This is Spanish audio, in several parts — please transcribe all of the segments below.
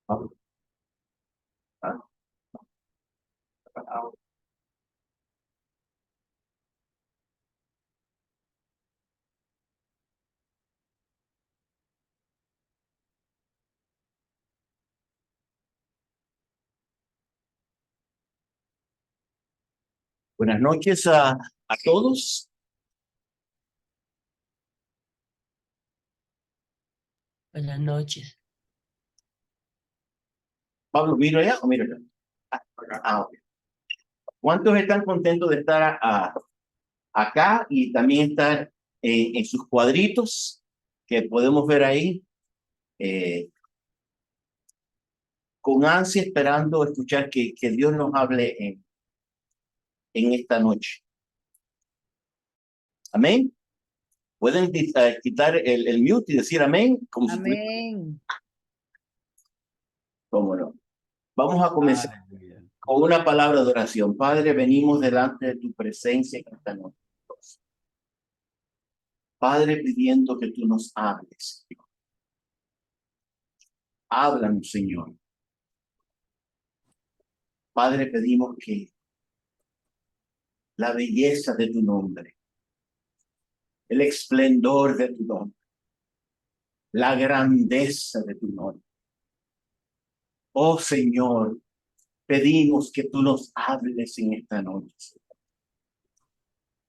Ah, ah, ah. Buenas noches a todos. Buenas noches. Pablo, ¿miro allá o miro allá? Ok. ¿Cuántos están contentos de estar acá y también estar en sus cuadritos que podemos ver ahí? Con ansia esperando escuchar que Dios nos hable en esta noche. Amén. Pueden quitar el mute y decir amén. Como Amén. ¿Cómo no? Vamos a comenzar con una palabra de oración. Padre, venimos delante de tu presencia en esta noche. Padre, pidiendo que tú nos hables. Háblanos, Señor. Padre, pedimos que la belleza de tu nombre, el esplendor de tu nombre, la grandeza de tu nombre. Oh Señor, pedimos que tú nos hables en esta noche.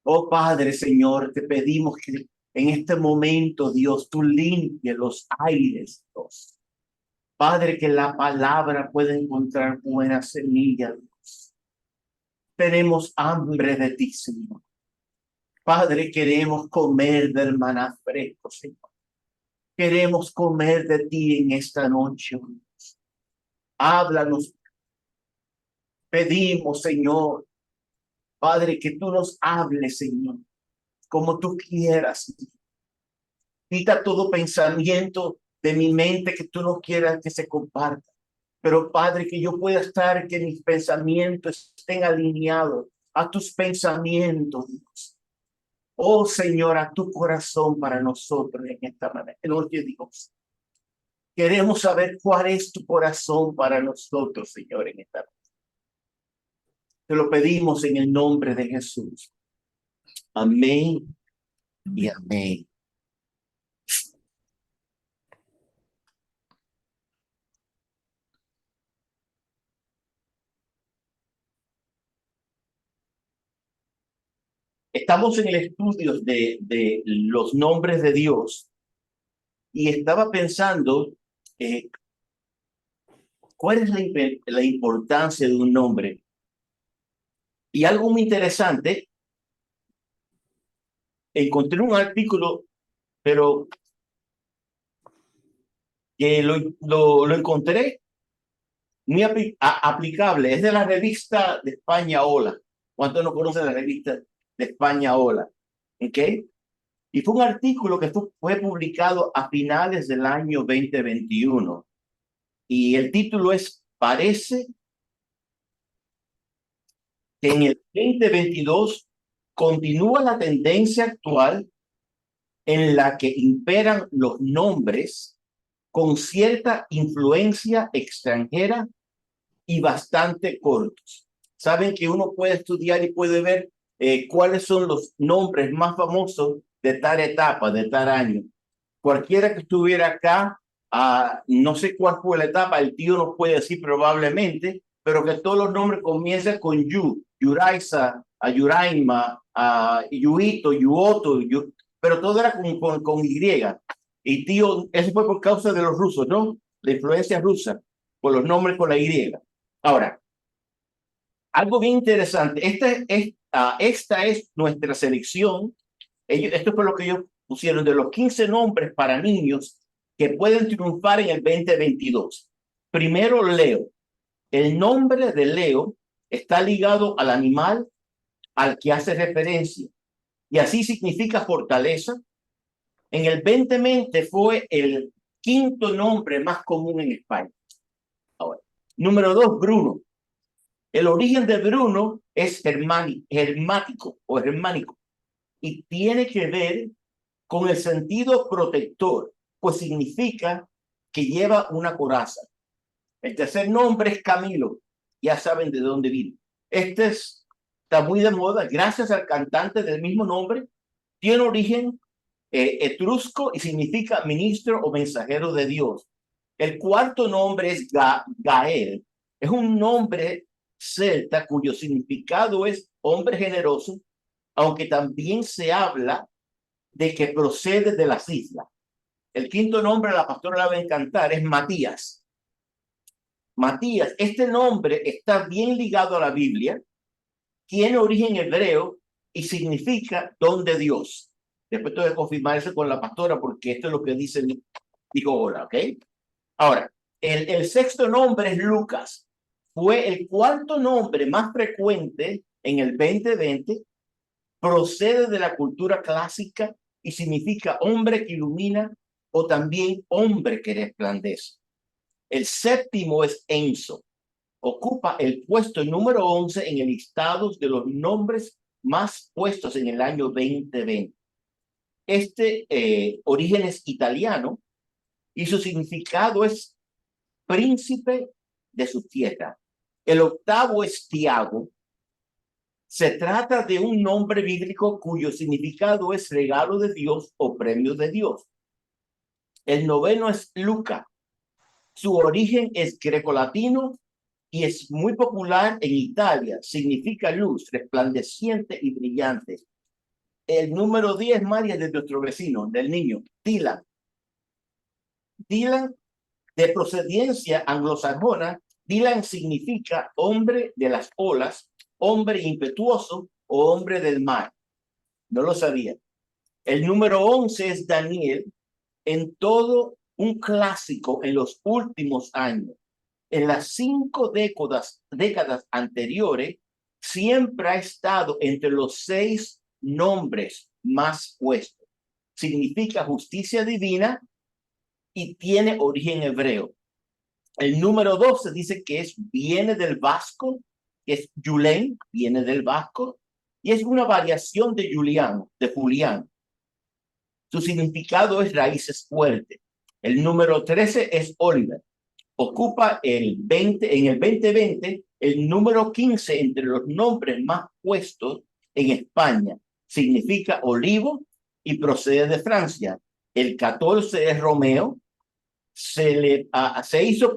Oh Padre, Señor, te pedimos que en este momento, Dios, tú limpies los aires, Dios. Padre, que la palabra pueda encontrar buena semilla, Dios. Tenemos hambre de ti, Señor. Padre, queremos comer del maná fresco, Señor. Queremos comer de ti en esta noche. Háblanos. Pedimos, Señor, Padre, que tú nos hables, Señor, como tú quieras. Quita todo pensamiento de mi mente que tú no quieras que se comparta. Pero, Padre, que yo pueda estar, que mis pensamientos estén alineados a tus pensamientos, Dios. Oh, Señor, a tu corazón para nosotros en esta manera. Oye, Dios, queremos saber cuál es tu corazón para nosotros, Señor, en esta manera. Te lo pedimos en el nombre de Jesús. Amén y amén. Estamos en el estudio de los nombres de Dios y estaba pensando cuál es la importancia de un nombre. Y algo muy interesante, encontré un artículo, pero que lo encontré muy aplicable. Es de la revista de España Hola. ¿Cuántos no conocen la revista de España Hola? ¿Ok? Y fue un artículo que fue publicado a finales del año 2021. Y el título es Parece que en el 2022 continúa la tendencia actual en la que imperan los nombres con cierta influencia extranjera y bastante cortos. Saben que uno puede estudiar y puede ver cuáles son los nombres más famosos de tal etapa, de tal año. Cualquiera que estuviera acá, no sé cuál fue la etapa, el tío nos puede decir probablemente, pero que todos los nombres comienzan con Yu, Yuraisa, Yuraima, Yuito, Yuoto, pero todo era con Y. Y tío, eso fue por causa de los rusos, ¿no? La influencia rusa, por los nombres con la Y. Ahora, algo bien interesante, esta es nuestra selección. Esto fue lo que ellos pusieron de los 15 nombres para niños que pueden triunfar en el 2022. Primero, Leo. El nombre de Leo está ligado al animal al que hace referencia y así significa fortaleza. En el 2020 fue el quinto nombre más común en España. Ahora, número 2, Bruno. El origen de Bruno es germánico o germánico y tiene que ver con el sentido protector, pues significa que lleva una coraza. El tercer nombre es Camilo. Ya saben de dónde vino. Está muy de moda gracias al cantante del mismo nombre. Tiene origen etrusco y significa ministro o mensajero de Dios. El cuarto nombre es Gael. Es un nombre celta cuyo significado es hombre generoso, aunque también se habla de que procede de las islas. El quinto nombre, la pastora la va a encantar, es Matías. Matías, este nombre está bien ligado a la Biblia, tiene origen hebreo y significa don de Dios. Después tengo que confirmar eso con la pastora porque esto es lo que dijo ahora, ¿ok? Ahora, el sexto nombre es Lucas. Fue el cuarto nombre más frecuente en el 2020. Procede de la cultura clásica y significa hombre que ilumina o también hombre que resplandece. El séptimo es Enzo. Ocupa el puesto número 11 en el listado de los nombres más puestos en el año 2020. Origen es italiano y su significado es príncipe de su tierra. El octavo es Tiago. Se trata de un nombre bíblico cuyo significado es regalo de Dios o premio de Dios. El noveno es Luca. Su origen es grecolatino y es muy popular en Italia. Significa luz, resplandeciente y brillante. El número 10, María, de nuestro vecino, del niño, Dylan. Dylan, de procedencia anglosajona, Dylan significa hombre de las olas, hombre impetuoso o hombre del mar. No lo sabía. El número 11 es Daniel, en todo un clásico en los últimos años. En las 5 décadas anteriores, siempre ha estado entre los 6 nombres más puestos. Significa justicia divina y tiene origen hebreo. El número 12 dice que viene del vasco, que es Julen, viene del vasco, y es una variación de Julián. Su significado es raíces fuertes. El número 13 es Oliver. Ocupa en el 2020 el número 15 entre los nombres más puestos en España. Significa olivo y procede de Francia. El 14 es Romeo. Se hizo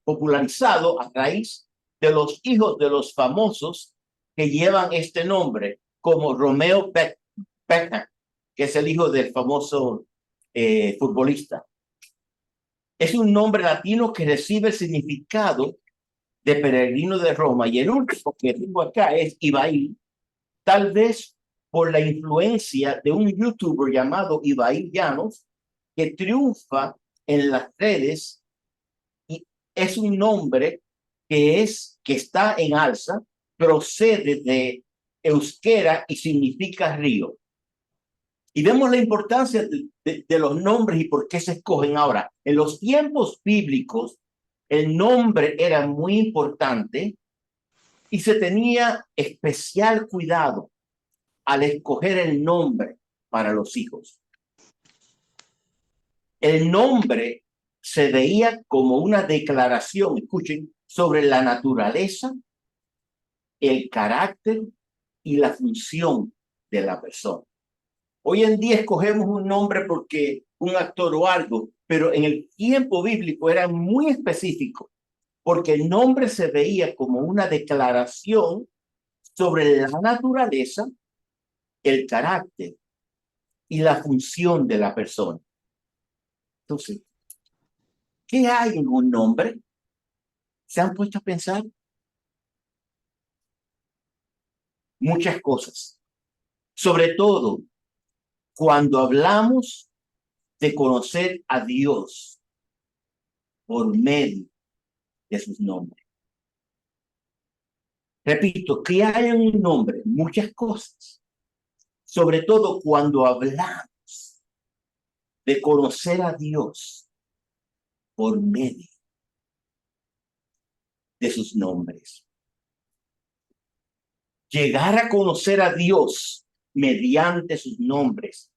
popularizado a raíz de los hijos de los famosos que llevan este nombre, como Romeo Beckham, que es el hijo del famoso futbolista. Es un nombre latino que recibe el significado de peregrino de Roma. Y el último que tengo acá es Ibai, tal vez por la influencia de un youtuber llamado Ibai Llanos, que triunfa en las redes y es un nombre que está en alza, procede de euskera y significa río. Y vemos la importancia de los nombres y por qué se escogen ahora. En los tiempos bíblicos, el nombre era muy importante y se tenía especial cuidado al escoger el nombre para los hijos. El nombre se veía como una declaración, escuchen, sobre la naturaleza, el carácter y la función de la persona. Hoy en día escogemos un nombre porque un actor o algo, pero en el tiempo bíblico era muy específico, porque el nombre se veía como una declaración sobre la naturaleza, el carácter y la función de la persona. Entonces, ¿qué hay en un nombre? ¿Se han puesto a pensar? Muchas cosas. Sobre todo, cuando hablamos de conocer a Dios por medio de sus nombres. Repito, ¿qué hay en un nombre? Muchas cosas. Sobre todo cuando hablamos de conocer a Dios por medio de sus nombres. Llegar a conocer a Dios mediante sus nombres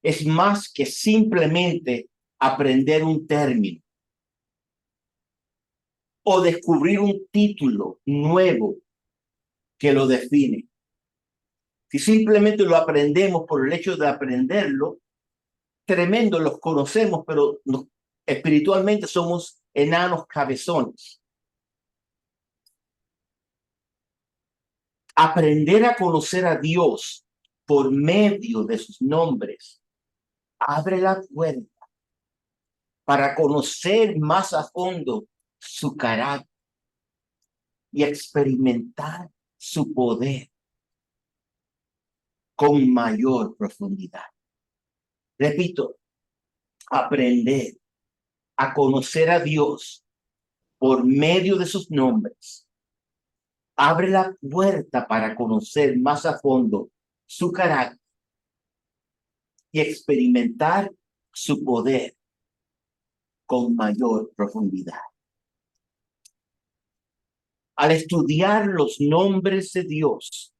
es más que simplemente aprender un término. o descubrir un título nuevo que lo define. Si simplemente lo aprendemos por el hecho de aprenderlo, tremendo, los conocemos, pero espiritualmente somos enanos cabezones. Aprender a conocer a Dios por medio de sus nombres abre la puerta para conocer más a fondo su carácter y experimentar su poder con mayor profundidad. Repito, aprender a conocer a Dios por medio de sus nombres abre la puerta para conocer más a fondo su carácter y experimentar su poder con mayor profundidad. Al estudiar los nombres de Dios,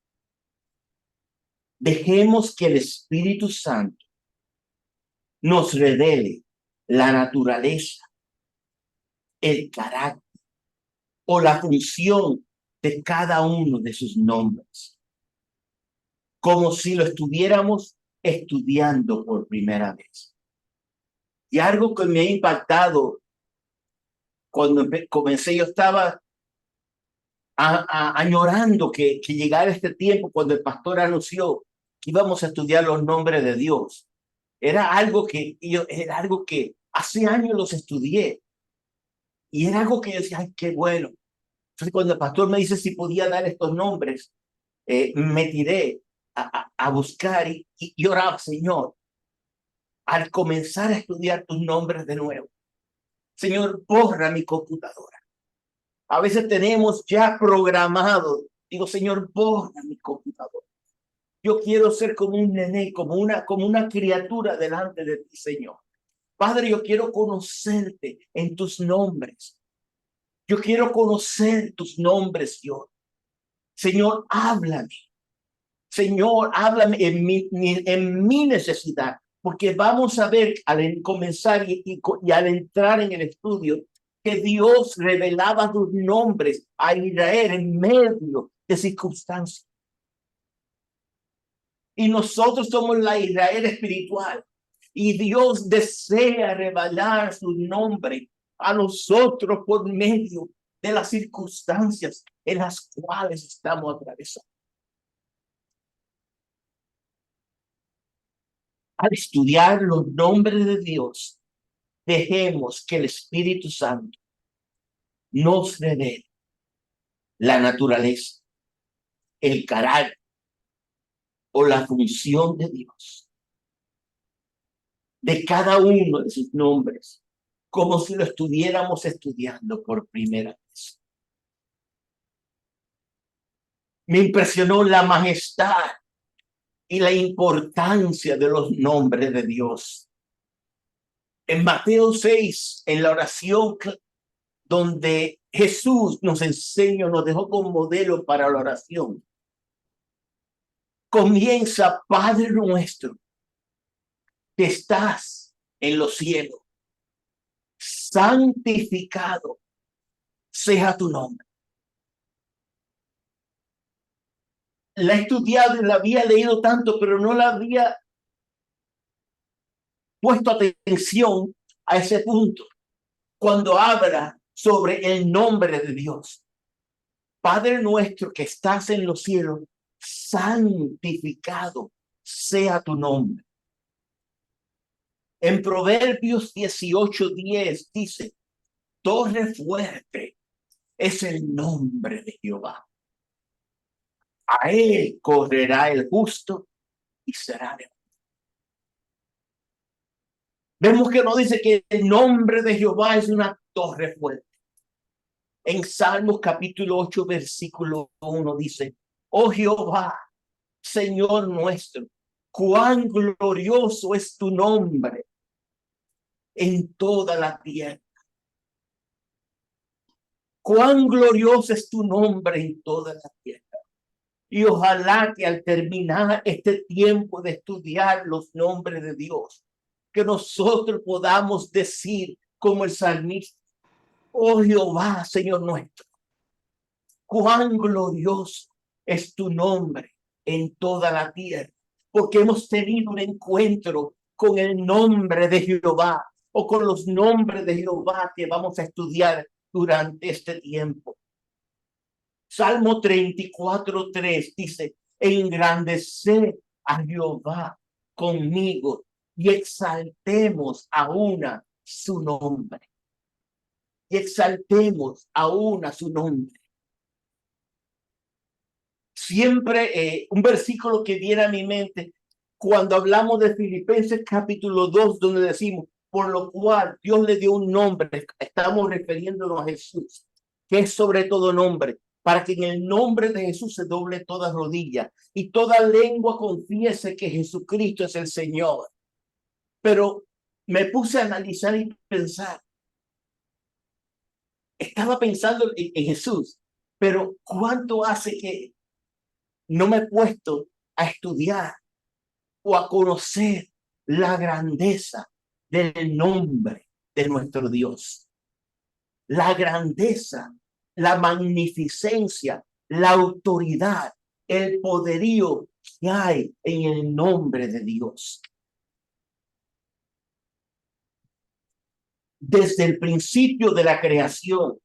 dejemos que el Espíritu Santo nos revele la naturaleza, el carácter o la función de cada uno de sus nombres, como si lo estuviéramos estudiando por primera vez. Y algo que me ha impactado cuando comencé, yo estaba añorando que llegara este tiempo cuando el pastor anunció que íbamos a estudiar los nombres de Dios. Era algo que hace años los estudié y era algo que yo decía, ay, qué bueno. Entonces cuando el pastor me dice si podía dar estos nombres, me tiré a buscar y oraba, Señor, al comenzar a estudiar tus nombres de nuevo, Señor, borra mi computadora. A veces tenemos ya programado, digo, Señor, borra mi computadora. Yo quiero ser como un nené, como una criatura delante de ti, Señor. Padre, yo quiero conocerte en tus nombres. Yo quiero conocer tus nombres, Dios. Señor, háblame. Señor, háblame en mi necesidad. Porque vamos a ver al comenzar y al entrar en el estudio que Dios revelaba sus nombres a Israel en medio de circunstancias. Y nosotros somos la Israel espiritual. Y Dios desea revelar su nombre a nosotros por medio de las circunstancias en las cuales estamos atravesando. Al estudiar los nombres de Dios, dejemos que el Espíritu Santo nos revele la naturaleza, el carácter o la función de Dios, de cada uno de sus nombres, como si lo estuviéramos estudiando por primera vez. Me impresionó la majestad y la importancia de los nombres de Dios. En Mateo 6, en la oración donde Jesús nos enseñó, nos dejó como modelo para la oración, comienza: Padre nuestro que estás en los cielos, santificado sea tu nombre. La he estudiado y la había leído tanto, pero no la había puesto atención a ese punto cuando habla sobre el nombre de Dios. Padre nuestro que estás en los cielos, santificado sea tu nombre. En Proverbios 18:10 dice: torre fuerte es el nombre de Jehová. A él correrá el justo y será levantado. Vemos que no dice que el nombre de Jehová es una torre fuerte. En Salmos capítulo 8, versículo 1 dice: oh Jehová, Señor nuestro, cuán glorioso es tu nombre en toda la tierra. Cuán glorioso es tu nombre en toda la tierra. Y ojalá que al terminar este tiempo de estudiar los nombres de Dios, que nosotros podamos decir como el salmista: Oh Jehová, Señor nuestro, cuán glorioso es tu nombre en toda la tierra, porque hemos tenido un encuentro con el nombre de Jehová o con los nombres de Jehová que vamos a estudiar durante este tiempo. Salmo 34:3 dice: engrandeced a Jehová conmigo y exaltemos a una su nombre. Y exaltemos a una su nombre. Siempre un versículo que viene a mi mente cuando hablamos de Filipenses capítulo 2, donde decimos, por lo cual Dios le dio un nombre, estamos refiriéndonos a Jesús, que es sobre todo nombre, para que en el nombre de Jesús se doble toda rodilla y toda lengua confiese que Jesucristo es el Señor. Pero me puse a analizar y pensar, estaba pensando en Jesús, pero ¿cuánto hace que no me he puesto a estudiar o a conocer la grandeza del nombre de nuestro Dios? La grandeza, la magnificencia, la autoridad, el poderío que hay en el nombre de Dios. Desde el principio de la creación,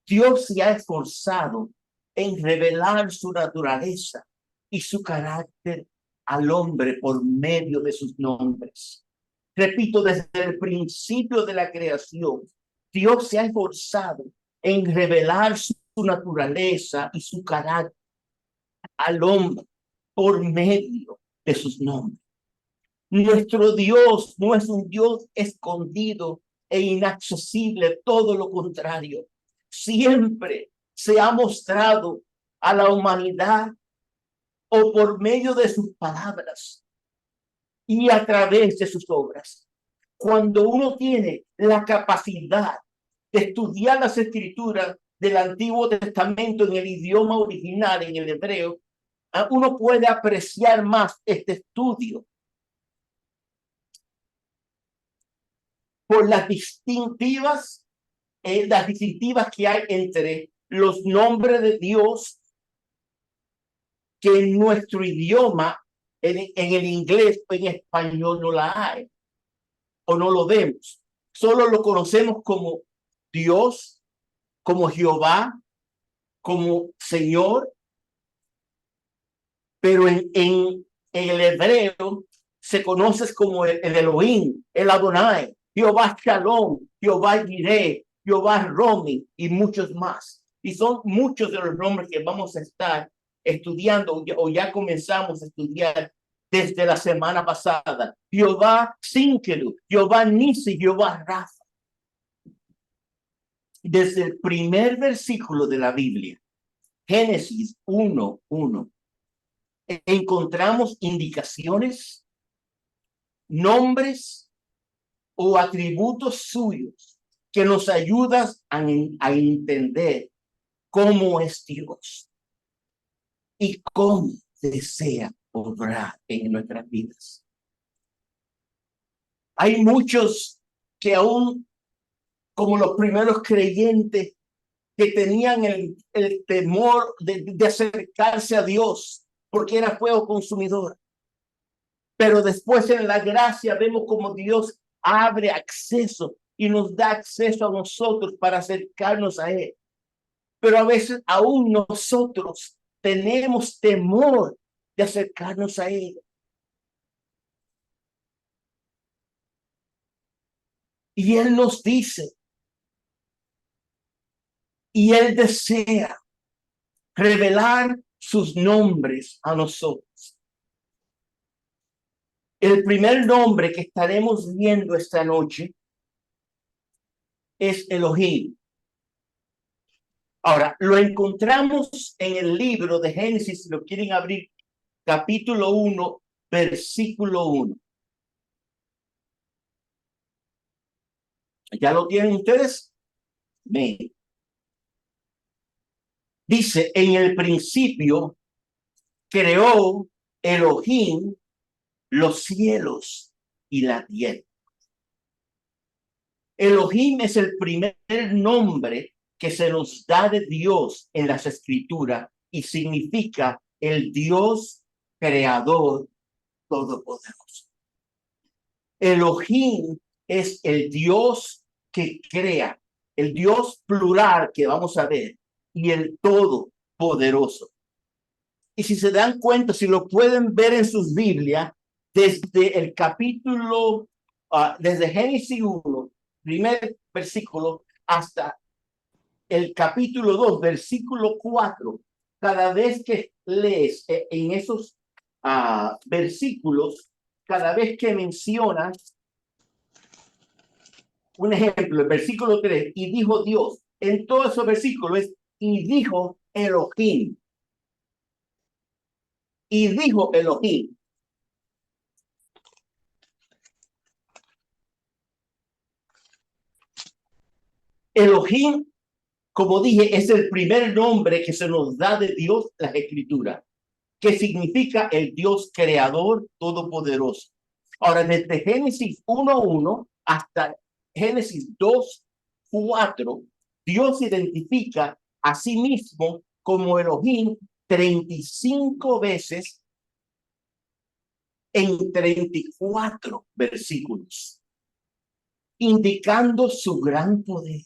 Dios se ha esforzado en revelar su naturaleza y su carácter al hombre por medio de sus nombres. Repito, desde el principio de la creación, Dios se ha esforzado en revelar su naturaleza y su carácter al hombre por medio de sus nombres. Nuestro Dios no es un Dios escondido e inaccesible, todo lo contrario. Siempre se ha mostrado a la humanidad o por medio de sus palabras y a través de sus obras. Cuando uno tiene la capacidad de estudiar las escrituras del Antiguo Testamento en el idioma original, en el hebreo, uno puede apreciar más este estudio por las distintivas que hay entre los nombres de Dios que en nuestro idioma, en el inglés o en español no la hay o no lo vemos. Solo lo conocemos como Dios, como Jehová, como Señor, pero en el hebreo se conoce como el Elohim, el Adonai, Jehová Shalom, Jehová Jireh, Jehová Romi y muchos más. Y son muchos de los nombres que vamos a estar estudiando o ya comenzamos a estudiar desde la semana pasada. Jehová Tsidkenu, Jehová Nisi, Jehová Rafa. Desde el primer versículo de la Biblia, Génesis 1:1, encontramos indicaciones, nombres o atributos suyos que nos ayudan a entender cómo es Dios y cómo desea obrar en nuestras vidas. Hay muchos que aún, como los primeros creyentes, que tenían el temor de acercarse a Dios porque era fuego consumidor. Pero después en la gracia vemos como Dios abre acceso y nos da acceso a nosotros para acercarnos a Él. Pero a veces aún nosotros tenemos temor de acercarnos a Él. Y Él nos dice, y Él desea revelar sus nombres a nosotros. El primer nombre que estaremos viendo esta noche es Elohim. Ahora, lo encontramos en el libro de Génesis, si lo quieren abrir, capítulo 1, versículo 1. ¿Ya lo tienen ustedes? Bien. Dice, en el principio creó Elohim los cielos y la tierra. Elohim es el primer nombre que se nos da de Dios en las Escrituras y significa el Dios creador todopoderoso. Elohim es el Dios que crea, el Dios plural que vamos a ver y el todopoderoso. Y si se dan cuenta, si lo pueden ver en sus Biblias, desde el capítulo, desde Génesis 1, primer versículo, hasta el capítulo 2, versículo 4, cada vez que lees en esos versículos, cada vez que mencionan, un ejemplo, el versículo 3, y dijo Dios, en todos esos versículos es, y dijo Elohim. Y dijo Elohim. Elohim, como dije, es el primer nombre que se nos da de Dios en las Escrituras, que significa el Dios creador todopoderoso. Ahora, desde Génesis 1:1 hasta Génesis 2:4, Dios identifica a sí mismo como Elohim 35 veces en 34 versículos, indicando su gran poder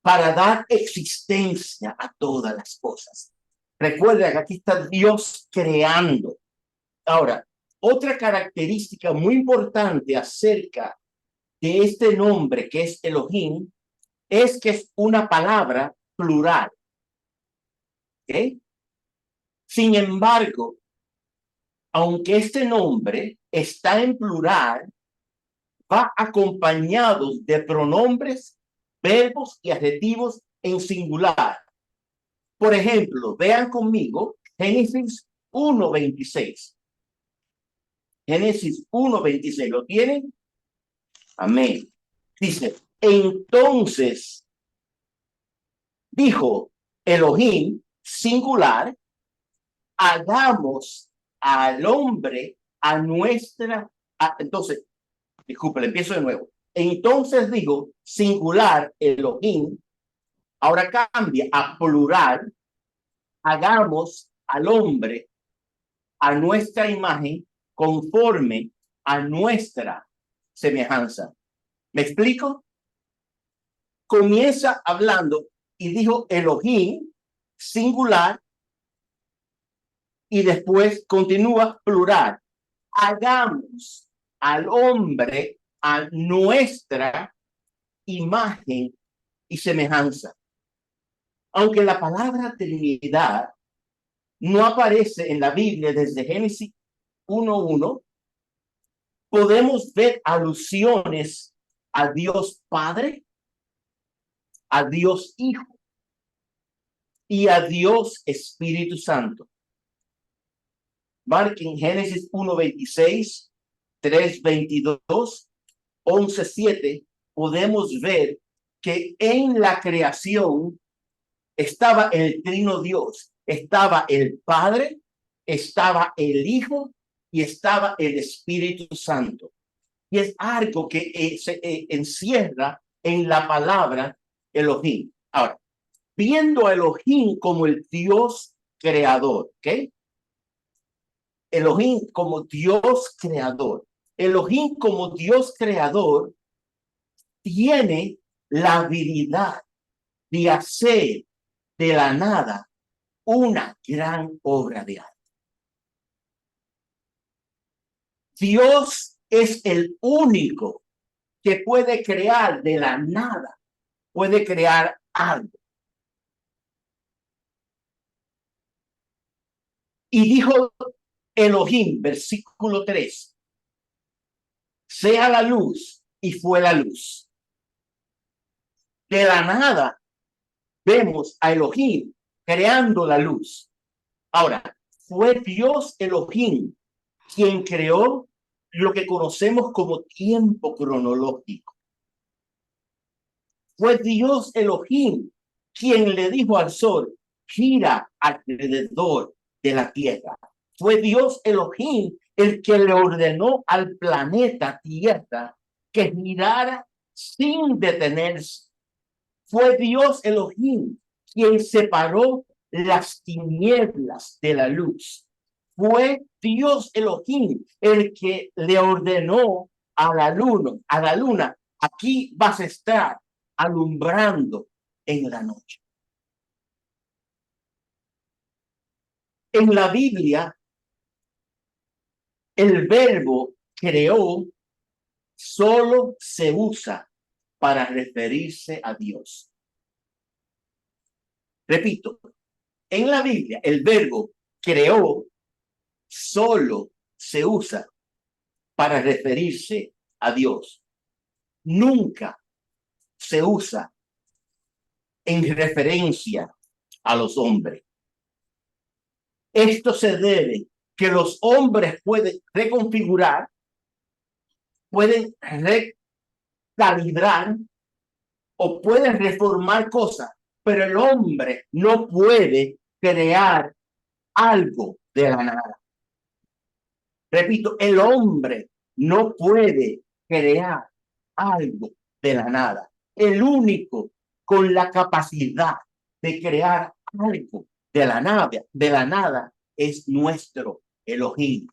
para dar existencia a todas las cosas. Recuerda que aquí está Dios creando. Ahora, otra característica muy importante acerca de este nombre que es Elohim es que es una palabra plural. ¿Okay? Sin embargo, aunque este nombre está en plural, va acompañado de pronombres, verbos y adjetivos en singular. Por ejemplo, vean conmigo Génesis 1:26. Génesis 1:26, ¿lo tienen? Amén. Dice, entonces dijo Elohim, singular, hagamos al hombre a nuestra... entonces, disculpe, empiezo de nuevo. Entonces digo, singular, Elohim, ahora cambia a plural, hagamos al hombre a nuestra imagen conforme a nuestra semejanza. ¿Me explico? Comienza hablando y dijo Elohim, singular, y después continúa plural. Hagamos al hombre a nuestra imagen y semejanza. Aunque la palabra Trinidad no aparece en la Biblia desde Génesis 1:1, podemos ver alusiones a Dios Padre, a Dios Hijo y a Dios Espíritu Santo. Marquen Génesis 1:26, 3:22, 11:7, podemos ver que en la creación estaba el trino Dios, estaba el Padre, estaba el Hijo y estaba el Espíritu Santo. Y es algo que se encierra en la palabra Elohim. Ahora, viendo a Elohim como el Dios creador, ¿ok? Elohim como Dios creador. Elohim como Dios creador tiene la habilidad de hacer de la nada una gran obra de arte. Dios es el único que puede crear de la nada, puede crear algo. Y dijo Elohim, versículo 3, sea la luz, y fue la luz. De la nada vemos a Elohim creando la luz. Ahora, fue Dios Elohim quien creó lo que conocemos como tiempo cronológico. Fue Dios Elohim quien le dijo al sol, gira alrededor de la tierra. Fue Dios Elohim el que le ordenó al planeta Tierra que girara sin detenerse. Fue Dios Elohim quien separó las tinieblas de la luz. Fue Dios Elohim el que le ordenó a la luna, aquí vas a estar alumbrando en la noche. En la Biblia, el verbo creó solo se usa para referirse a Dios. Repito, en la Biblia, el verbo creó solo se usa para referirse a Dios. Nunca se usa en referencia a los hombres. Esto se debe que los hombres pueden reconfigurar, pueden recalibrar o pueden reformar cosas, pero el hombre no puede crear algo de la nada. Repito, el hombre no puede crear algo de la nada. El único con la capacidad de crear algo de la nada es nuestro Elohim,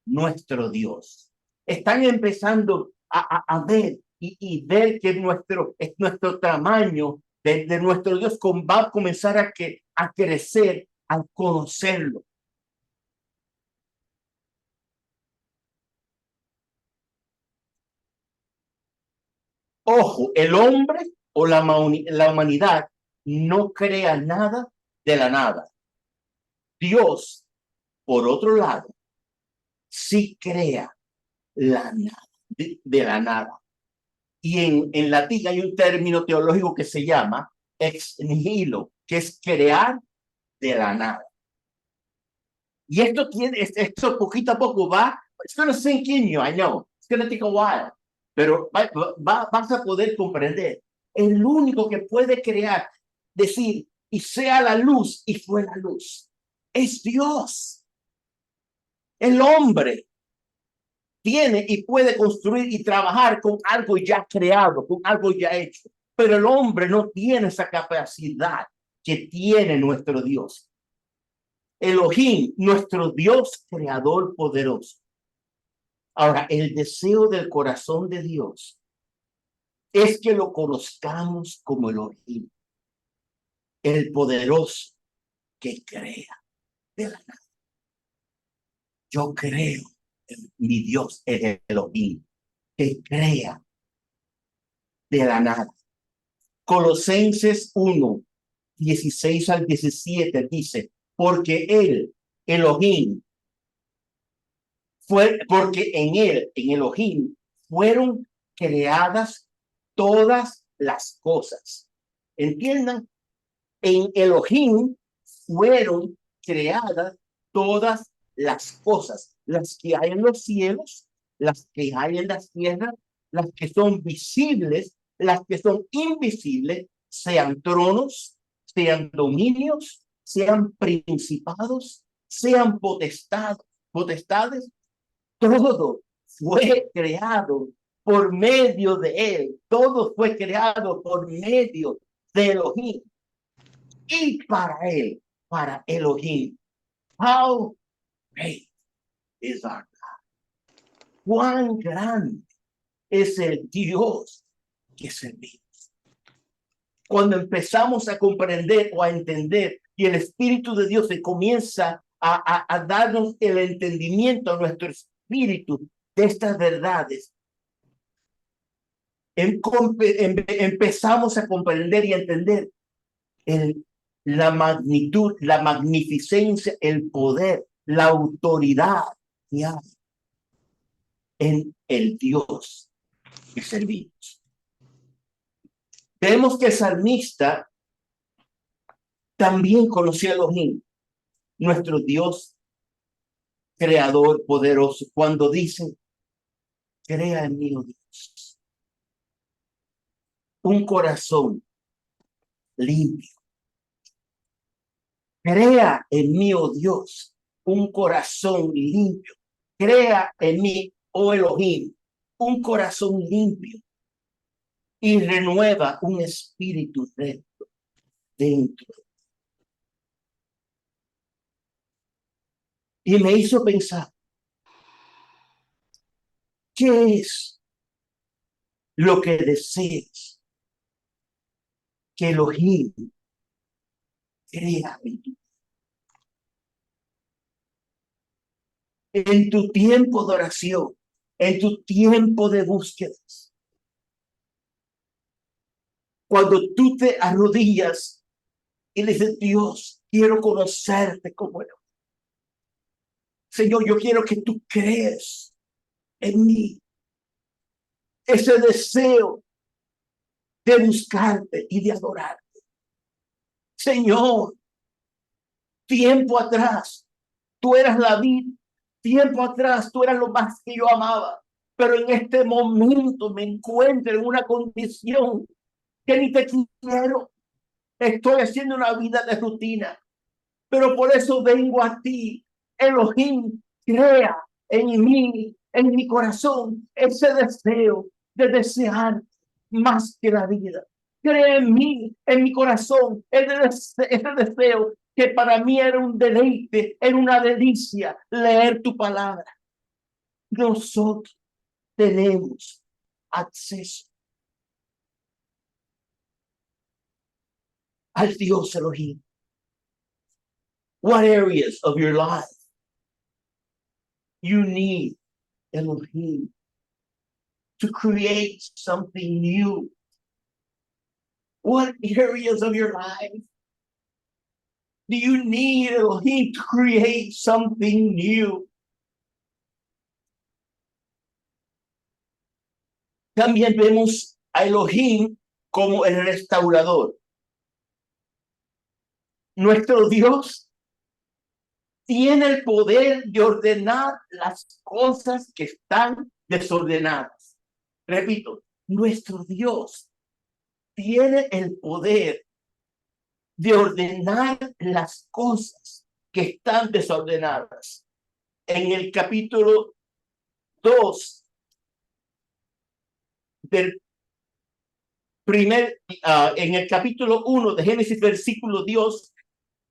nuestro Dios. Están empezando a ver y ver que nuestro tamaño de nuestro Dios va a comenzar a crecer al conocerlo. Ojo, el hombre o la humanidad no crea nada de la nada. Dios, por otro lado, sí crea la nada, de la nada. Y en latín hay un término teológico que se llama ex nihilo, que es crear de la nada. Y esto poquito a poco it's going to sink in you, I know. It's going to take a while. Pero vas a poder comprender. El único que puede crear, decir, y sea la luz, y fue la luz, es Dios. El hombre tiene y puede construir y trabajar con algo ya creado, con algo ya hecho. Pero el hombre no tiene esa capacidad que tiene nuestro Dios. Elohim, nuestro Dios creador poderoso. Ahora, el deseo del corazón de Dios es que lo conozcamos como Elohim, el poderoso que crea de la nada. Yo creo en mi Dios, el Elohim, que crea de la nada. Colosenses 1, 16 al 17 dice, porque él, Elohim, porque en él, en Elohim, fueron creadas todas las cosas. Entiendan, en Elohim fueron creadas todas las cosas, las que hay en los cielos, las que hay en las tierras, las que son visibles, las que son invisibles, sean tronos, sean dominios, sean principados, sean potestades, todo fue creado por medio de él, todo fue creado por medio de Elohim y para él, para Elohim. How great is our God. Cuán grande es el Dios que servimos. Cuando empezamos a comprender o a entender y el Espíritu de Dios se comienza a darnos el entendimiento a nuestro espíritu de estas verdades, empezamos a comprender y a entender la magnitud, la magnificencia, el poder, la autoridad que hay en el Dios que servimos. Vemos que el salmista también conoció a Elohim, nuestro Dios creador poderoso, cuando dice, crea en mí, oh Dios, un corazón limpio. Crea en mí, oh Dios, un corazón limpio. crea en mí, oh Elohim, un corazón limpio y renueva un espíritu recto dentro. Y me hizo pensar, ¿qué es lo que deseas que Elohim crea en tu? En tu tiempo de oración, en tu tiempo de búsquedas, cuando tú te arrodillas y le dices, Dios, quiero conocerte como Elohim. Señor, yo quiero que tú crees en mí. Ese deseo de buscarte y de adorarte. Señor, tiempo atrás, tú eras la vida. Tiempo atrás, tú eras lo más que yo amaba. Pero en este momento me encuentro en una condición que ni te quiero. Estoy haciendo una vida de rutina. Pero por eso vengo a ti. Elohim, crea en mí, en mi corazón, ese deseo de desear más que la vida. Crea en mí, en mi corazón, ese deseo que para mí era un deleite, era una delicia leer tu palabra. Nosotros tenemos acceso al Dios Elohim. What areas of your life you need Elohim to create something new? What areas of your life do you need Elohim to create something new? También vemos a Elohim como el restaurador. Nuestro Dios tiene el poder de ordenar las cosas que están desordenadas. Repito, nuestro Dios tiene el poder de ordenar las cosas que están desordenadas. En el capítulo 2 del en el capítulo 1 de Génesis, versículo 2,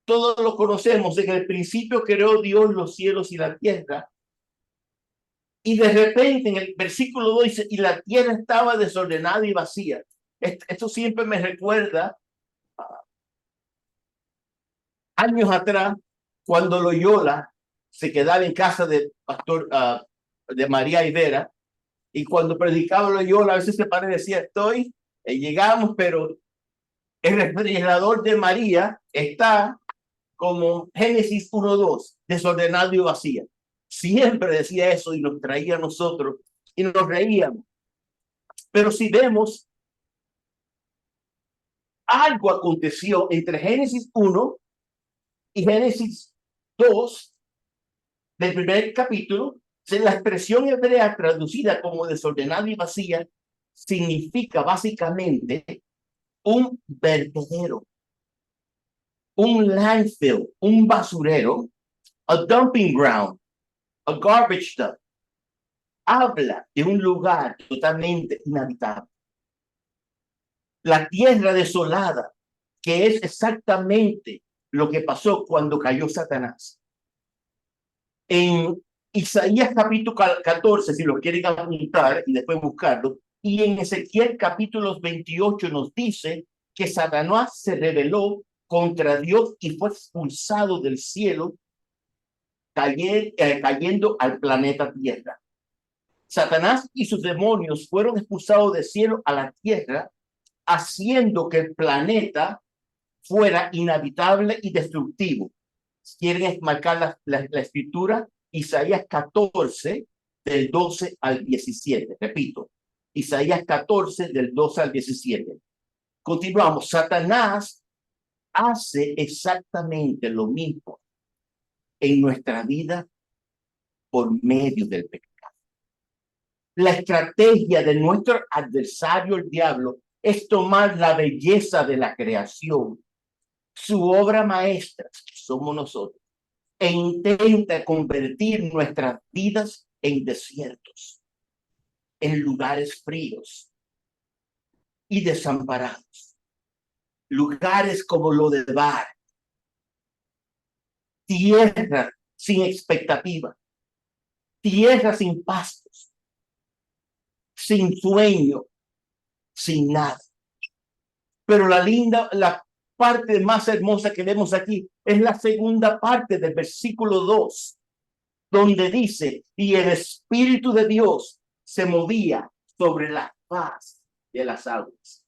todos lo conocemos. En el principio creó Dios los cielos y la tierra. Y de repente en el versículo 2 dice, y la tierra estaba desordenada y vacía. Esto siempre me recuerda años atrás, cuando Loyola se quedaba en casa del pastor de María Ibera, y cuando predicaba Loyola, a veces se para y decía, llegamos, pero el refrigerador de María está como Génesis 1:2, desordenado y vacía. Siempre decía eso y nos traía a nosotros y nos reíamos. Pero si vemos, algo aconteció entre Génesis 1 y Génesis 2 del primer capítulo. La expresión hebrea traducida como desordenada y vacía significa básicamente un vertedero, un landfill, un basurero, a dumping ground, a garbage dump. Habla de un lugar totalmente inhabitable. La tierra desolada, que es exactamente lo que pasó cuando cayó Satanás. En Isaías capítulo 14, si lo quieren apuntar y después buscarlo, y en Ezequiel capítulo 28 nos dice que Satanás se rebeló contra Dios y fue expulsado del cielo, cayendo al planeta Tierra. Satanás y sus demonios fueron expulsados del cielo a la tierra, haciendo que el planeta fuera inhabitable y destructivo. Quieren marcar la escritura, Isaías 14, del 12 al 17. Repito, Isaías 14, del 12 al 17. Continuamos. Satanás hace exactamente lo mismo en nuestra vida por medio del pecado. La estrategia de nuestro adversario, el diablo, es tomar la belleza de la creación, su obra maestra, que somos nosotros, e intenta convertir nuestras vidas en desiertos, en lugares fríos y desamparados. Lugares como Lodebar, tierra sin expectativa, tierra sin pastos, sin sueño, sin nada. Pero la parte más hermosa que vemos aquí es la segunda parte del versículo 2, donde dice, y el Espíritu de Dios se movía sobre la faz de las aguas.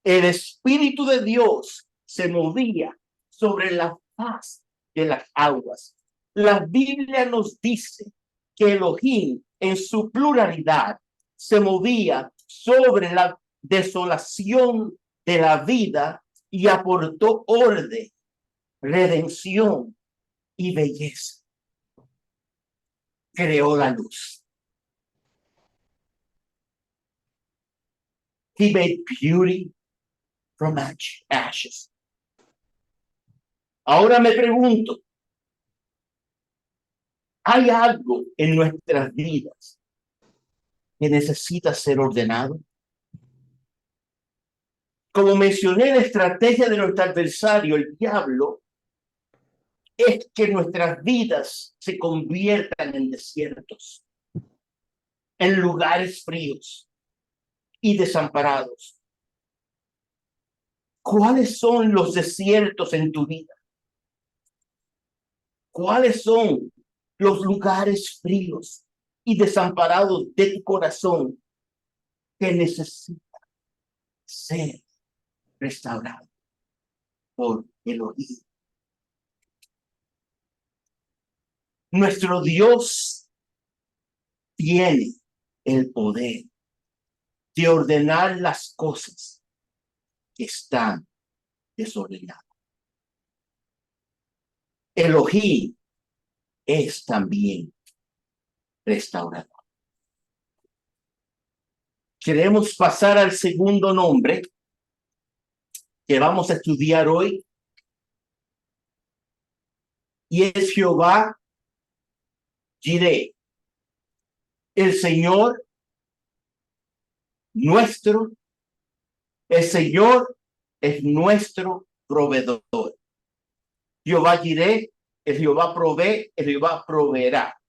El Espíritu de Dios se movía sobre la faz de las aguas. La Biblia nos dice que Elohim en su pluralidad se movía sobre la desolación de la vida y aportó orden, redención y belleza. Creó la luz. He made beauty from ashes. Ahora me pregunto, ¿hay algo en nuestras vidas que necesita ser ordenado? Como mencioné, la estrategia de nuestro adversario, el diablo, es que nuestras vidas se conviertan en desiertos, en lugares fríos y desamparados. ¿Cuáles son los desiertos en tu vida? ¿Cuáles son los lugares fríos y desamparados de tu corazón que necesitan ser restaurados por Elohim? Nuestro Dios tiene el poder de ordenar las cosas que están desordenadas. Elohim es también restaurador. Queremos pasar al segundo nombre que vamos a estudiar hoy, y es Jehová Jireh, el Señor nuestro. El Señor es nuestro proveedor. Jehová Jireh, el Jehová provee, el Jehová proveerá.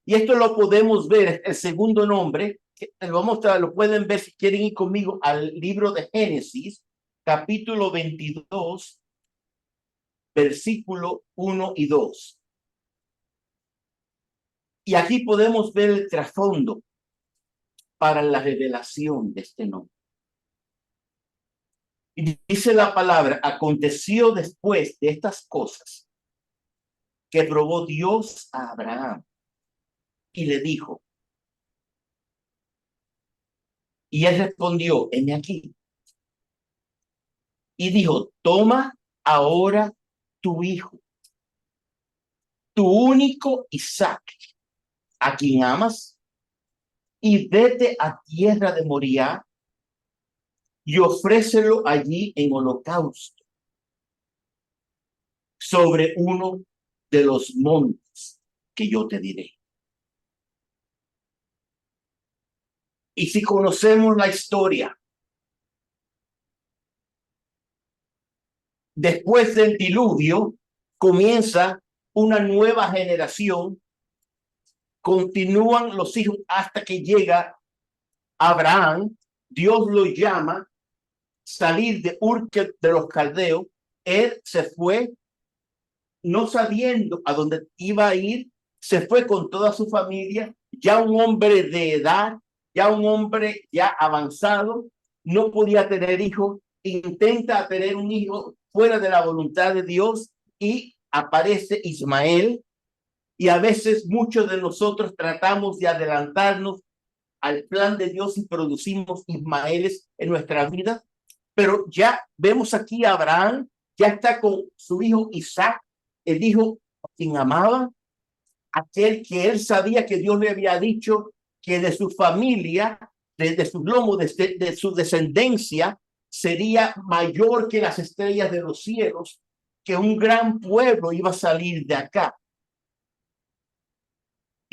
Y esto lo podemos ver, el segundo nombre, lo pueden ver si quieren ir conmigo al libro de Génesis, capítulo 22, versículo 1 y 2. Y aquí podemos ver el trasfondo para la revelación de este nombre. Y dice la palabra, aconteció después de estas cosas que probó Dios a Abraham y le dijo, y él respondió, heme aquí. Y dijo, toma ahora tu hijo, tu único Isaac, a quien amas, y vete a tierra de Moriah y ofrécelo allí en holocausto sobre uno de los montes que yo te diré. Y si conocemos la historia, después del diluvio comienza una nueva generación, continúan los hijos hasta que llega Abraham. Dios lo llama salir de Ur de los Caldeos. Él se fue, no sabiendo a dónde iba a ir, se fue con toda su familia, ya un hombre de edad, ya un hombre ya avanzado, no podía tener hijos, intenta tener un hijo fuera de la voluntad de Dios y aparece Ismael. Y a veces muchos de nosotros tratamos de adelantarnos al plan de Dios y producimos Ismaeles en nuestra vida. Pero ya vemos aquí a Abraham, ya está con su hijo Isaac, el hijo a quien amaba, aquel que él sabía que Dios le había dicho que de su familia, de su lomo, de su descendencia, sería mayor que las estrellas de los cielos, que un gran pueblo iba a salir de acá.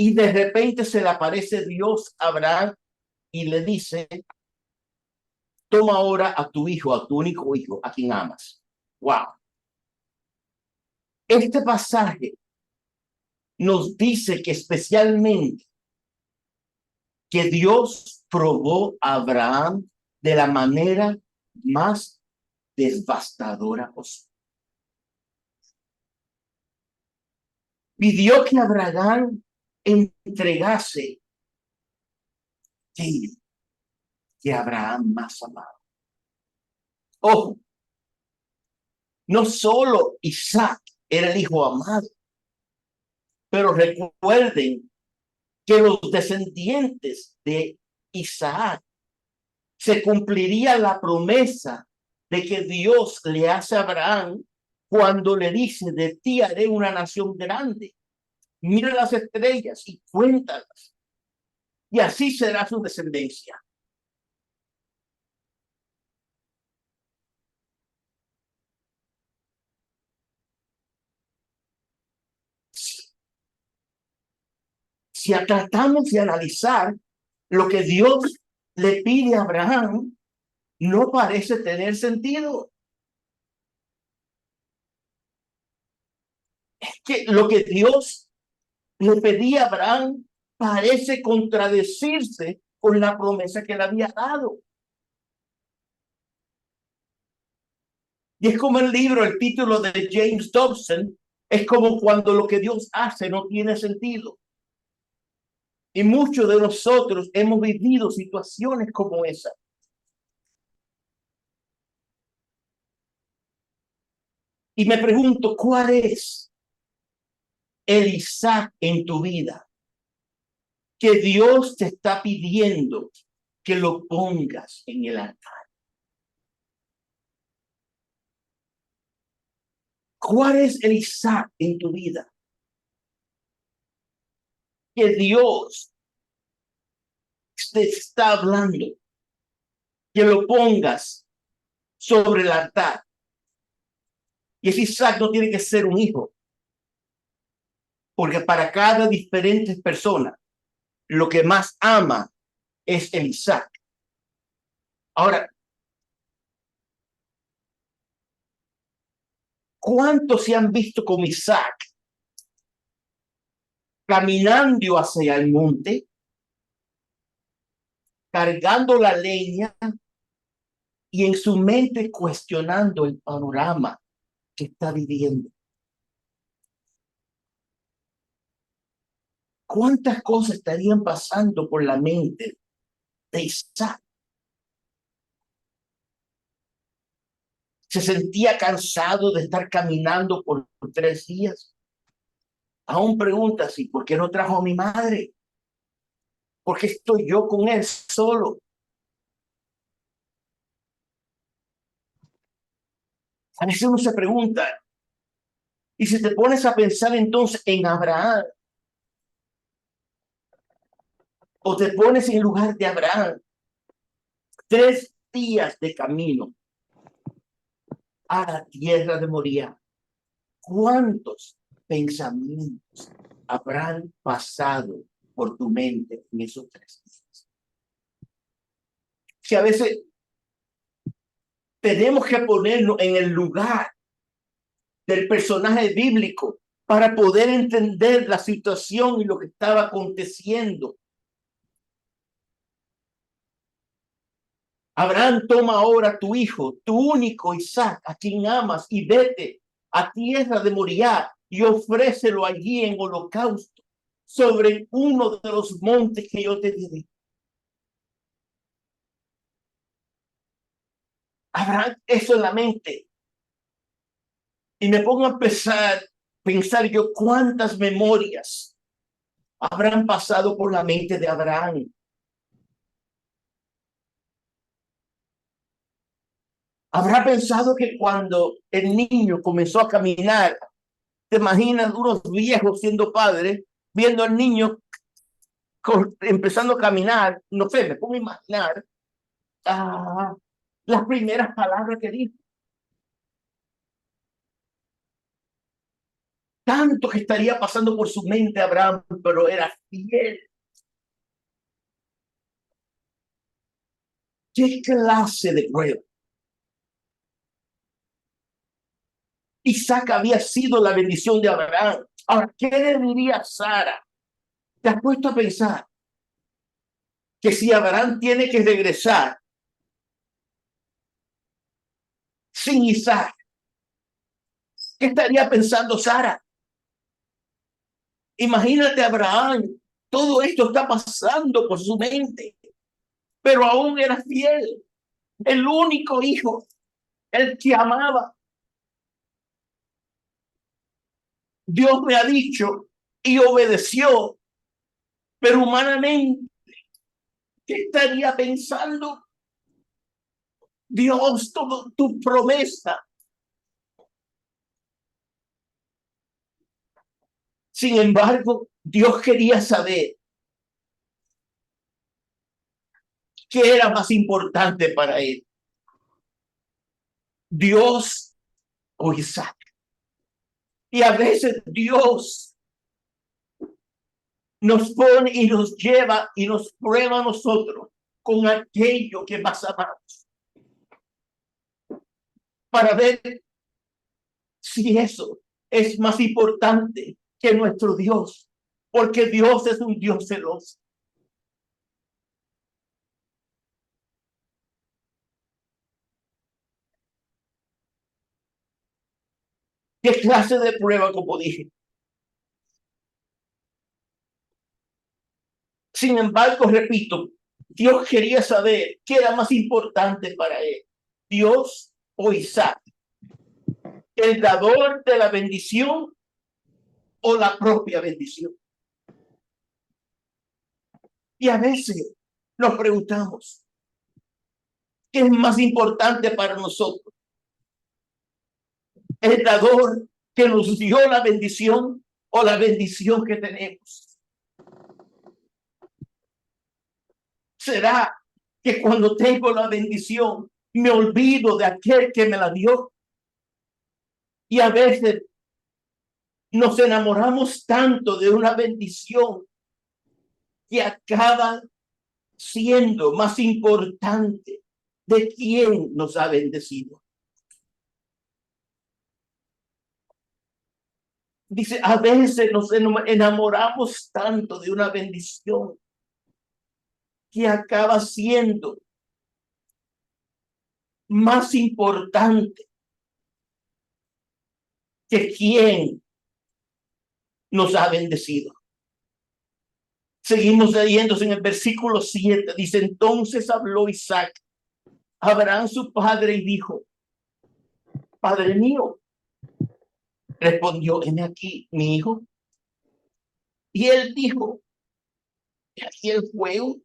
Y de repente se le aparece Dios a Abraham y le dice, toma ahora a tu hijo, a tu único hijo, a quien amas. Wow. Este pasaje nos dice que especialmente que Dios probó a Abraham de la manera más devastadora posible. Pidió que Abraham entregase que Abraham más amaba. Ojo, no solo Isaac era el hijo amado, pero recuerden que los descendientes de Isaac se cumpliría la promesa de que Dios le hace a Abraham cuando le dice, de ti haré una nación grande. Mira las estrellas y cuéntalas. Y así será su descendencia. Si tratamos de analizar lo que Dios le pide a Abraham, no parece tener sentido. Es que lo que Dios le pedía a Abraham parece contradecirse con la promesa que le había dado. Y es como el libro, el título de James Dobson, es como cuando lo que Dios hace no tiene sentido. Y muchos de nosotros hemos vivido situaciones como esa. Y me pregunto, ¿cuál es el Isaac en tu vida que Dios te está pidiendo que lo pongas en el altar? ¿Cuál es el Isaac en tu vida que Dios te está hablando que lo pongas sobre el altar? Y ese Isaac no tiene que ser un hijo, porque para cada diferente persona, lo que más ama es el Isaac. Ahora, ¿cuántos se han visto con Isaac caminando hacia el monte, cargando la leña y en su mente cuestionando el panorama que está viviendo? ¿Cuántas cosas estarían pasando por la mente de Isaac? Se sentía cansado de estar caminando por 3 días. Aún pregunta así, ¿por qué no trajo a mi madre? ¿Por qué estoy yo con él solo? A veces uno se pregunta, y si te pones a pensar entonces en Abraham, o te pones en lugar de Abraham, 3 días de camino a la tierra de Moría, ¿cuántos pensamientos habrán pasado por tu mente en esos 3 días? Si a veces tenemos que ponernos en el lugar del personaje bíblico para poder entender la situación y lo que estaba aconteciendo. Abraham, toma ahora tu hijo, tu único Isaac, a quien amas, y vete a tierra de Moriah y ofrécelo allí en holocausto sobre uno de los montes que yo te diré. Abraham, eso en la mente. Y me pongo a pensar yo cuántas memorias habrán pasado por la mente de Abraham. Habrá pensado que cuando el niño comenzó a caminar, te imaginas unos viejos siendo padres, viendo al niño empezando a caminar, no sé, me pongo a imaginar las primeras palabras que dijo. tanto que estaría pasando por su mente Abraham, pero era fiel. ¿Qué clase de prueba? Isaac había sido la bendición de Abraham. Ahora, ¿qué le diría Sara? ¿Te has puesto a pensar que si Abraham tiene que regresar sin Isaac, qué estaría pensando Sara? Imagínate Abraham, todo esto está pasando por su mente, pero aún era fiel, el único hijo, el que amaba. Dios me ha dicho y obedeció, pero humanamente, ¿qué estaría pensando? Dios, todo tu promesa. Sin embargo, Dios quería saber qué era más importante para él, Dios o Isaac. Y a veces Dios nos pone y nos lleva y nos prueba a nosotros con aquello que más amamos, para ver si eso es más importante que nuestro Dios, porque Dios es un Dios celoso. ¿Qué clase de prueba, como dije? Sin embargo, repito, Dios quería saber qué era más importante para él, Dios o Isaac, el dador de la bendición o la propia bendición. Y a veces nos preguntamos, ¿qué es más importante para nosotros? ¿El dador que nos dio la bendición o la bendición que tenemos? ¿Será que cuando tengo la bendición me olvido de aquel que me la dio? Y a veces nos enamoramos tanto de una bendición que acaba siendo más importante de quien nos ha bendecido. Dice, a veces nos enamoramos tanto de una bendición que acaba siendo más importante que quien nos ha bendecido. Seguimos leyendo en el versículo 7. Dice, entonces habló Isaac a Abraham su padre y dijo, Padre mío. Respondió, heme aquí, mi hijo. Y él dijo, aquí el fuego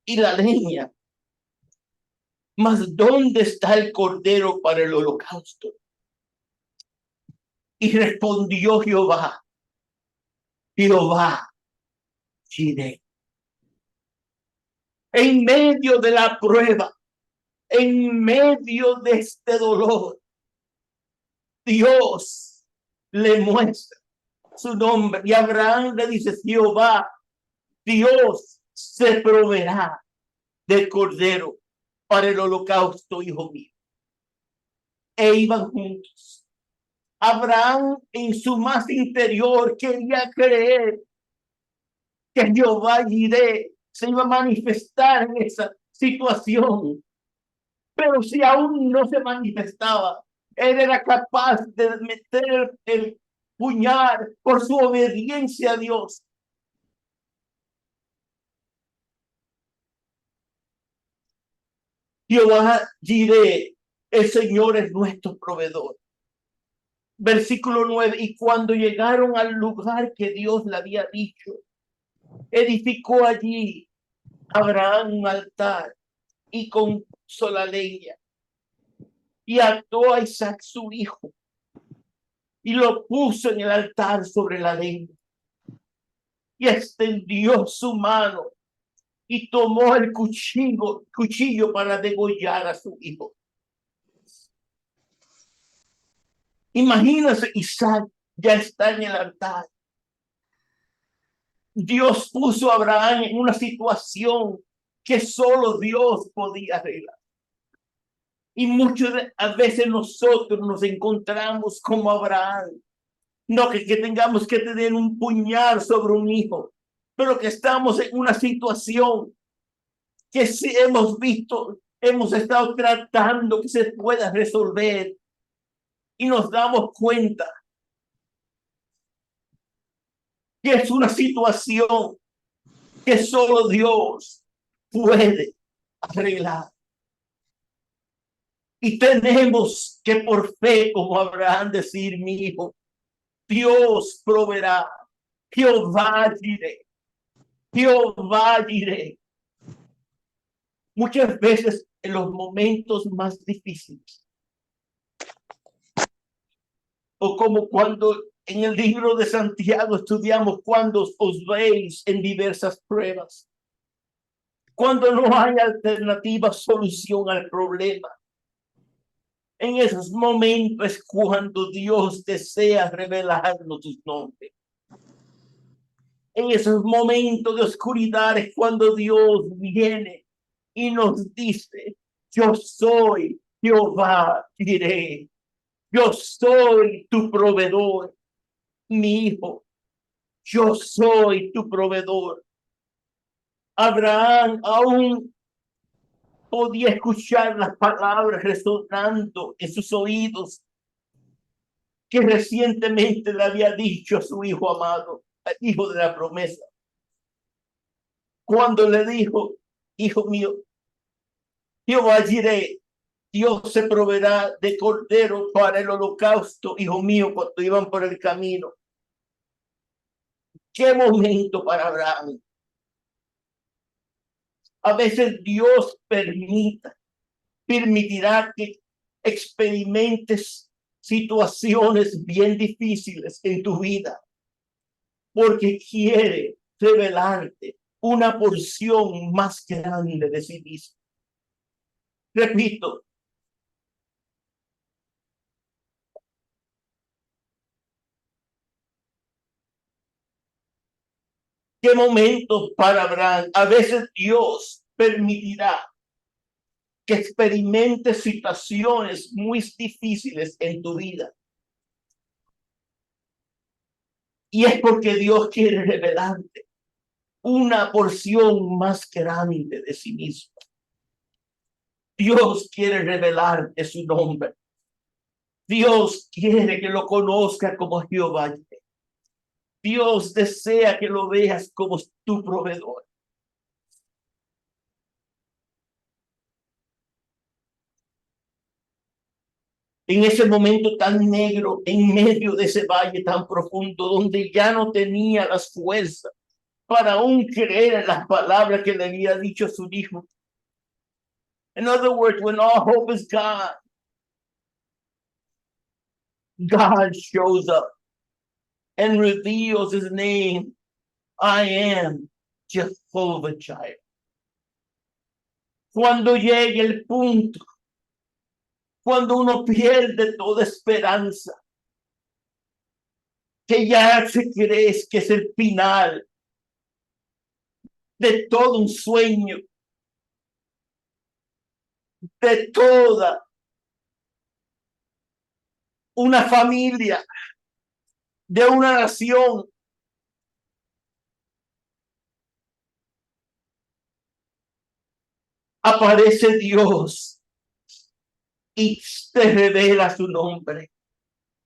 y la leña, mas ¿dónde está el cordero para el holocausto? Y respondió Jehová, Jireh. En medio de la prueba, en medio de este dolor, Dios le muestra su nombre. Y Abraham le dice, Jehová, Dios se proveerá del cordero para el holocausto, hijo mío. E iban juntos. Abraham en su más interior quería creer que Jehová Jireh se iba a manifestar en esa situación. Pero si aún no se manifestaba, él era capaz de meter el puñal por su obediencia a Dios. Jehová Jireh, el Señor es nuestro proveedor. Versículo 9, y cuando llegaron al lugar que Dios le había dicho, edificó allí Abraham un altar y con sola leña, y ató a Isaac su hijo y lo puso en el altar sobre la leña, y extendió su mano y tomó el cuchillo para degollar a su hijo. Imagínese Isaac ya está en el altar. Dios puso a Abraham en una situación que solo Dios podía arreglar. Y a veces nosotros nos encontramos como Abraham. No que tengamos que tener un puñal sobre un hijo, pero que estamos en una situación que sí hemos visto, hemos estado tratando que se pueda resolver y nos damos cuenta que es una situación que solo Dios puede arreglar. Y tenemos que por fe, como Abraham, decir, mi hijo, Dios proveerá, Jehová diré, Jehová diré. Muchas veces en los momentos más difíciles, o como cuando en el libro de Santiago estudiamos, cuando os veis en diversas pruebas, cuando no hay alternativa solución al problema. En esos momentos es cuando Dios desea revelarnos sus nombres. En esos momentos de oscuridad es cuando Dios viene y nos dice, yo soy Jehová, diré, yo soy tu proveedor, mi hijo, yo soy tu proveedor. Abraham aún podía escuchar las palabras resonando en sus oídos que recientemente le había dicho a su hijo amado, al hijo de la promesa, cuando le dijo, hijo mío, Jehová diré, Dios se proveerá de cordero para el holocausto, hijo mío, cuando iban por el camino. Qué momento para Abraham. A veces Dios permitirá que experimentes situaciones bien difíciles en tu vida, porque quiere revelarte una porción más grande de sí mismo. Repito, qué momento para Abraham. A veces Dios permitirá que experimentes situaciones muy difíciles en tu vida. Y es porque Dios quiere revelarte una porción más grande de sí mismo. Dios quiere revelarte su nombre. Dios quiere que lo conozca como Jehová. Dios desea que lo veas como tu proveedor. En ese momento tan negro, en medio de ese valle tan profundo, donde ya no tenía las fuerzas para aún creer en las palabras que le había dicho su hijo. In other words, when all hope is gone, God shows up and reveals his name. I am Jehovah Jireh. Cuando llegue el punto, cuando uno pierde toda esperanza, que ya se cree que es el final de todo un sueño, de toda una familia, de una nación. Aparece Dios y te revela su nombre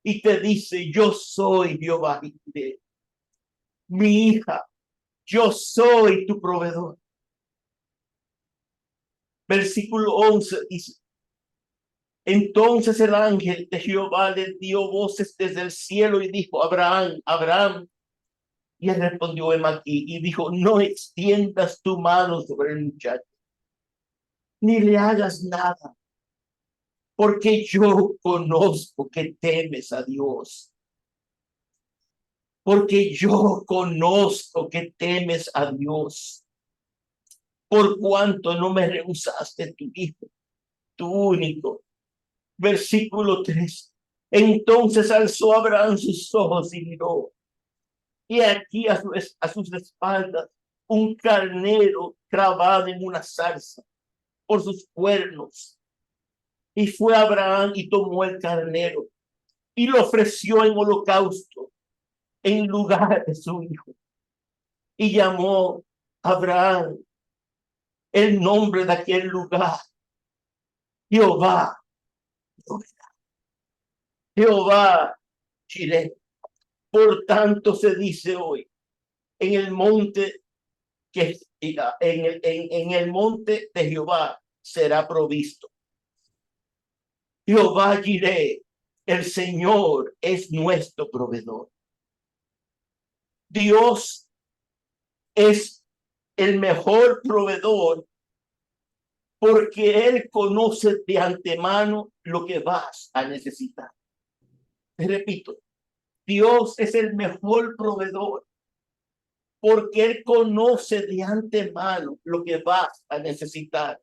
y te dice, yo soy Jehová, mi hija, yo soy tu proveedor. Versículo 11 dice, entonces el ángel de Jehová le dio voces desde el cielo y dijo, Abraham, Abraham. Y él respondió, heme aquí, y dijo, no extiendas tu mano sobre el muchacho, ni le hagas nada, porque yo conozco que temes a Dios. Porque yo conozco que temes a Dios. Por cuanto no me rehusaste tu hijo, tu único. Versículo 3. Entonces alzó Abraham sus ojos y miró, y aquí a sus espaldas un carnero clavado en una zarza por sus cuernos. Y fue Abraham y tomó el carnero y lo ofreció en holocausto en lugar de su hijo. Y llamó a Abraham el nombre de aquel lugar: Jehová, Jehová Jireh. Por tanto se dice hoy, en el monte en el monte de Jehová será provisto. Jehová Jireh, el Señor es nuestro proveedor. Dios es el mejor proveedor porque Él conoce de antemano lo que vas a necesitar. Te repito, Dios es el mejor proveedor porque Él conoce de antemano lo que vas a necesitar.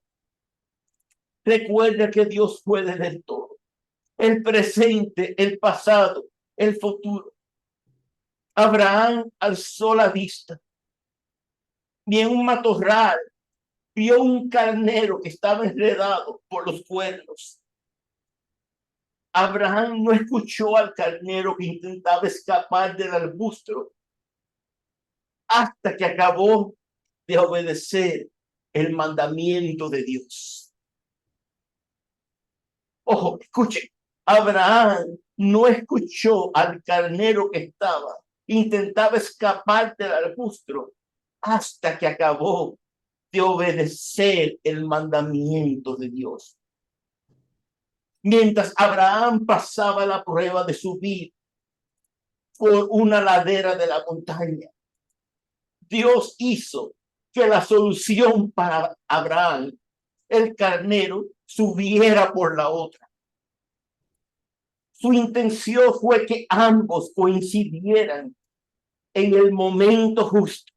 Recuerda que Dios puede ver todo: el presente, el pasado, el futuro. Abraham alzó la vista y en un matorral vio un carnero que estaba enredado por los cuernos. Abraham no escuchó al carnero que intentaba escapar del arbusto hasta que acabó de obedecer el mandamiento de Dios. Ojo, escuche, Abraham no escuchó al carnero que intentaba escapar del arbusto hasta que acabó de obedecer el mandamiento de Dios. Mientras Abraham pasaba la prueba de subir por una ladera de la montaña, Dios hizo que la solución para Abraham, el carnero, subiera por la otra. Su intención fue que ambos coincidieran en el momento justo.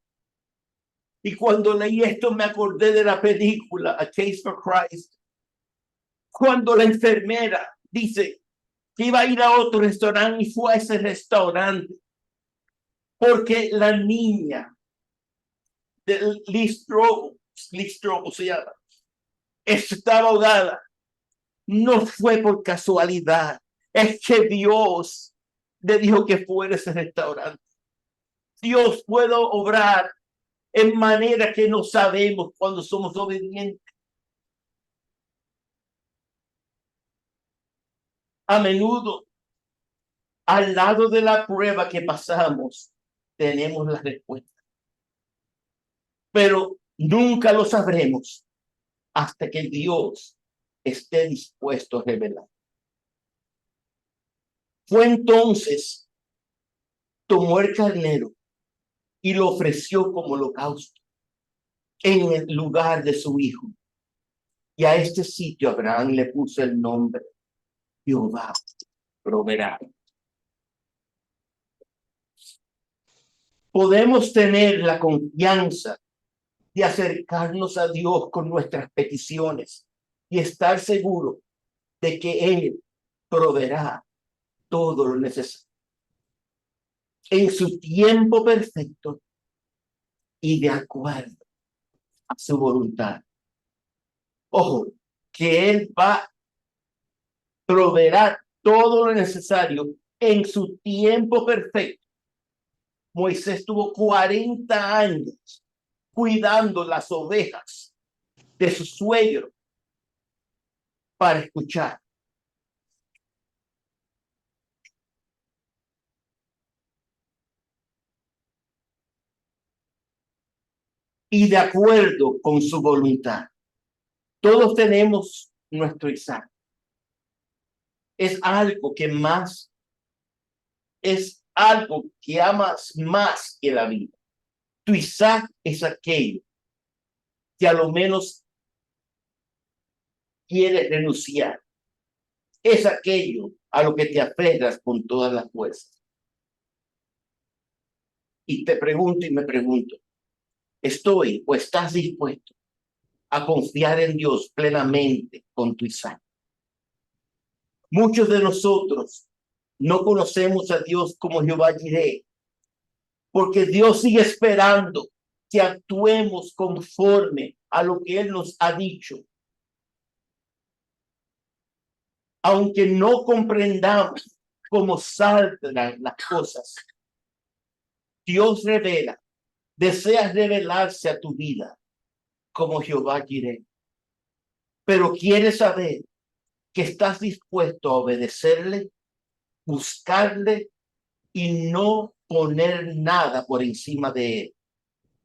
Y cuando leí esto me acordé de la película A Case for Christ, cuando la enfermera dice que iba a ir a otro restaurante y fue a ese restaurante porque la niña de Lee Strobel se llama, estaba ahogada. No fue por casualidad, es que Dios le dijo que fuera a ese restaurante. Dios puede obrar en manera que no sabemos cuando somos obedientes. A menudo, al lado de la prueba que pasamos, tenemos la respuesta, pero nunca lo sabremos hasta que Dios esté dispuesto a revelar. Fue entonces, tomó el carnero y lo ofreció como holocausto en el lugar de su hijo. Y a este sitio Abraham le puso el nombre: Jehová proveerá. Podemos tener la confianza de acercarnos a Dios con nuestras peticiones y estar seguros de que Él proveerá todo lo necesario en su tiempo perfecto y de acuerdo a su voluntad. Ojo, que Él proveerá todo lo necesario en su tiempo perfecto. Moisés tuvo 40 años cuidando las ovejas de su suegro para escuchar. Y de acuerdo con su voluntad. Todos tenemos nuestro Isaac. Es algo que amas más que la vida. Tu Isaac es aquello que a lo menos quieres renunciar. Es aquello a lo que te aferras con todas las fuerzas. Y te pregunto y me pregunto, ¿estoy o estás dispuesto a confiar en Dios plenamente con tu Isaac? Muchos de nosotros no conocemos a Dios como Jehová Jireh, porque Dios sigue esperando que actuemos conforme a lo que Él nos ha dicho. Aunque no comprendamos cómo saldrán las cosas, Dios revela, desea revelarse a tu vida como Jehová Jireh. Pero quiere saber que estás dispuesto a obedecerle, buscarle y no poner nada por encima de él.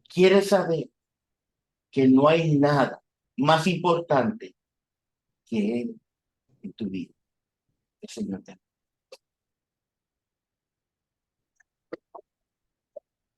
Quiere saber que no hay nada más importante que él en tu vida. El Señor te